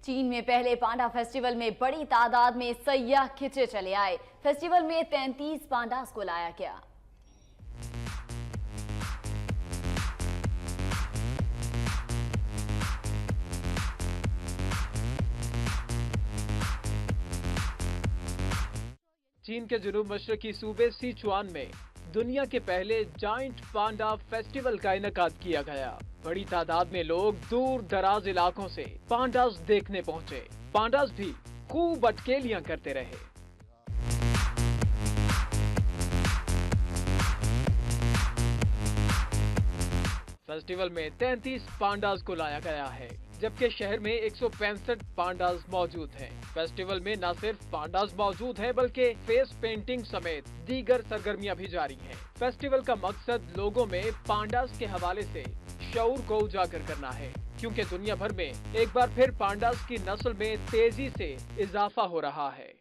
चीन में पहले पांडा फेस्टिवल में बड़ी तादाद में सैयाह खिंचे चले आए। फेस्टिवल में 33 पांडास को लाया गया। चीन के जुनूब मशरकी सूबे सिचुआन में दुनिया के पहले जाइंट पांडा फेस्टिवल का इनेकाद किया गया। बड़ी तादाद में लोग दूर दराज इलाकों से पांडास देखने पहुंचे। पांडास भी खूब अटकेलियां करते रहे। फेस्टिवल में 33 पांडास को लाया गया है, जबकि शहर में 165 पांडास मौजूद हैं। फेस्टिवल में न सिर्फ पांडास मौजूद हैं, बल्कि फेस पेंटिंग समेत दीगर सरगर्मियां भी जारी हैं। फेस्टिवल का मकसद लोगों में पांडास के हवाले से शऊर को उजागर करना है, क्योंकि दुनिया भर में एक बार फिर पांडास की नस्ल में तेजी से इजाफा हो रहा है।